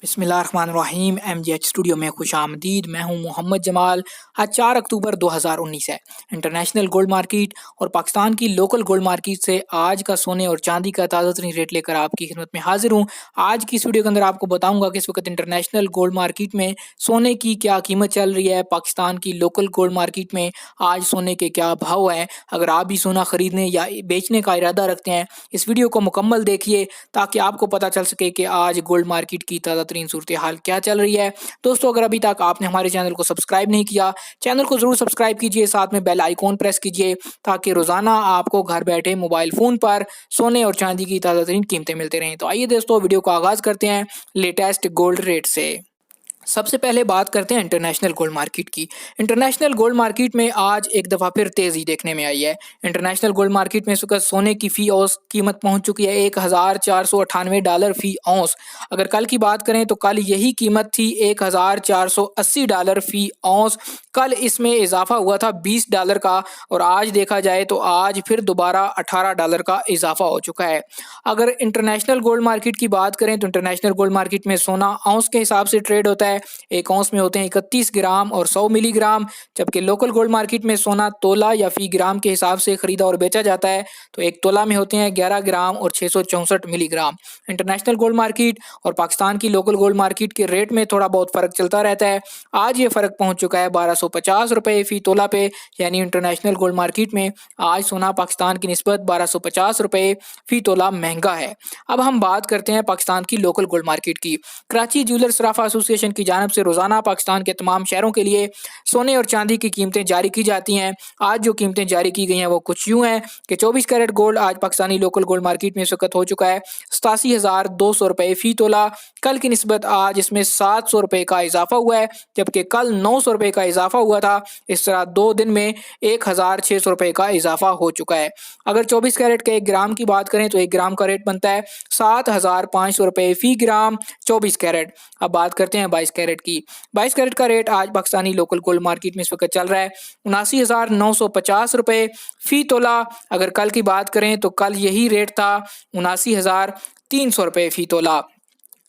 बिस्मिल्लाहिर्रहमानिर्रहीम। MGH studio में खुशामदीद। मैं हूं मोहम्मद जमाल। आज 4 अक्टूबर 2019 है। इंटरनेशनल गोल्ड मार्केट और पाकिस्तान की लोकल गोल्ड मार्केट से आज का सोने और चांदी का ताज़ा तरीन रेट लेकर आपकी खिदमत में हाजिर हूं। आज की इस वीडियो के अंदर आपको बताऊंगा कि इस वक्त इंटरनेशनल गोल्ड मार्केट में सोने की क्या कीमत चल रही है, पाकिस्तान की लोकल गोल्ड मार्केट में आज सोने के क्या भाव हैं। अगर आप भी सोना खरीदने या बेचने का इरादा रखते हैं, इस वीडियो को मुकम्मल देखिए ताकि आपको पता चल सके कि आज गोल्ड मार्केट की ताज़ा तरीन सूरत हाल क्या चल रही है। दोस्तों, अगर अभी तक आपने हमारे चैनल को सब्सक्राइब नहीं किया, चैनल को जरूर सब्सक्राइब कीजिए, साथ में बेल आइकॉन प्रेस कीजिए ताकि रोजाना आपको घर बैठे मोबाइल फोन पर सोने और चांदी की ताज़ा तरीन कीमतें मिलते रहें। तो आइए दोस्तों, वीडियो का आगाज करते हैं लेटेस्ट गोल्ड रेट से। सबसे पहले बात करते हैं इंटरनेशनल गोल्ड मार्केट की। इंटरनेशनल गोल्ड मार्केट में आज एक दफ़ा फिर तेज़ी देखने में आई है। इंटरनेशनल गोल्ड मार्केट में इस वक्त सोने की फ़ी औंस कीमत पहुंच चुकी है $1498 फ़ी औंस। अगर कल की बात करें तो कल यही कीमत थी $1480 फ़ी औंस। कल इसमें इजाफा हुआ था $20 का और आज देखा जाए तो आज फिर दोबारा $18 का इजाफा हो चुका है। अगर इंटरनेशनल गोल्ड मार्केट की बात करें तो इंटरनेशनल गोल्ड मार्केट में सोना औंस के हिसाब से ट्रेड होता है। एक औंस में होते हैं 31 ग्राम और 100 मिलीग्राम, जबकि लोकल गोल्ड मार्केट में सोना तोला या फी ग्राम के हिसाब से खरीदा और बेचा जाता है। तो एक तोला में होते हैं 11 ग्राम और 664 मिलीग्राम। इंटरनेशनल गोल्ड मार्केट और पाकिस्तान की लोकल गोल्ड मार्केट के रेट में थोड़ा बहुत फर्क चलता रहता है। आज ये फर्क पहुंच चुका है ₹1250 फी तोला पे, यानी इंटरनेशनल गोल्ड मार्केट में आज सोना पाकिस्तान की निस्बत ₹1250 फी तोला महंगा है। अब हम बात करते हैं पाकिस्तान की लोकल गोल्ड मार्केट की। कराची ज्वेलर सराफा एसोसिएशन की जानिब से रोजाना पाकिस्तान के तमाम शहरों के लिए सोने और चांदी की कीमतें जारी की जाती हैं। आज जो कीमतें जारी की गई हैं वो कुछ यूं हैं कि 24 कैरेट गोल्ड आज पाकिस्तानी लोकल गोल्ड मार्केट में इस वक्त हो चुका है ₹87,200 फी तोला। कल की निस्बत आज इसमें ₹700 का इजाफा हुआ है, जबकि कल ₹900 का इजाफा हुआ था। इस तरह 2 दिन में ₹1,600 का इजाफा हो चुका है। अगर 24 कैरेट के 1 ग्राम की बात करें तो 1 ग्राम का रेट बनता है ₹7,500 फी ग्राम 24 कैरेट। अब बात करते हैं 22 कैरेट की। 22 कैरेट का रेट आज पाकिस्तानी लोकल गोल्ड मार्केट में इस वक्त चल रहा है ₹79,950 फी तोला। अगर कल की बात करें तो कल यही रेट था ₹79,300 फी तोला।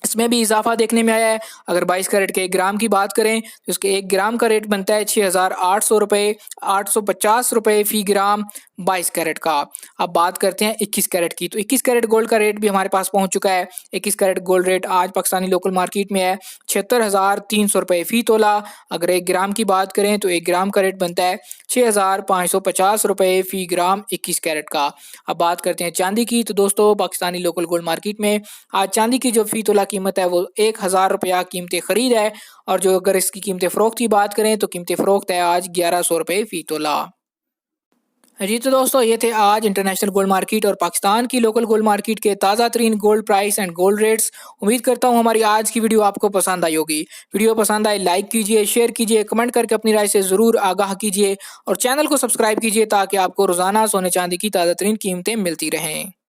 इसमें भी इजाफा देखने में आया है। अगर 22 कैरेट के 1 ग्राम की बात करें तो उसके 1 ग्राम का रेट बनता है ₹6,800 ₹850 फी ग्राम 22 कैरेट का। अब बात करते हैं 21 कैरेट की। तो 21 कैरेट गोल्ड का रेट भी हमारे पास पहुंच चुका है। 21 कैरेट गोल्ड रेट आज पाकिस्तानी लोकल मार्केट में है ₹76,300 फी तोला। अगर 1 ग्राम की बात करें तो 1 ग्राम का रेट बनता है ₹6,550 फी ग्राम 21 कैरेट का। अब बात करते हैं चांदी की। तो दोस्तों, पाकिस्तानी लोकल गोल्ड मार्केट में आज चांदी की जो फी तोला कीमत है वो ₹1,000 कीमत खरीद है, और जो अगर इसकी कीमत फरोख्त की बात करें तो कीमत फरोख्त है आज ₹1100 फी तोला। जी तो दोस्तों, ये थे आज इंटरनेशनल गोल्ड मार्केट और पाकिस्तान की लोकल गोल्ड मार्केट के ताज़ा तरीन gold price and gold rates. उम्मीद करता हूँ हमारी आज की वीडियो आपको पसंद आई होगी। वीडियो पसंद आए लाइक कीजिए, शेयर कीजिए, कमेंट करके अपनी राय से ज़रूर आगाह कीजिए और चैनल को सब्सक्राइब कीजिए ताकि आपको रोज़ाना सोने चांदी की ताज़ा तरीन कीमतें मिलती रहें।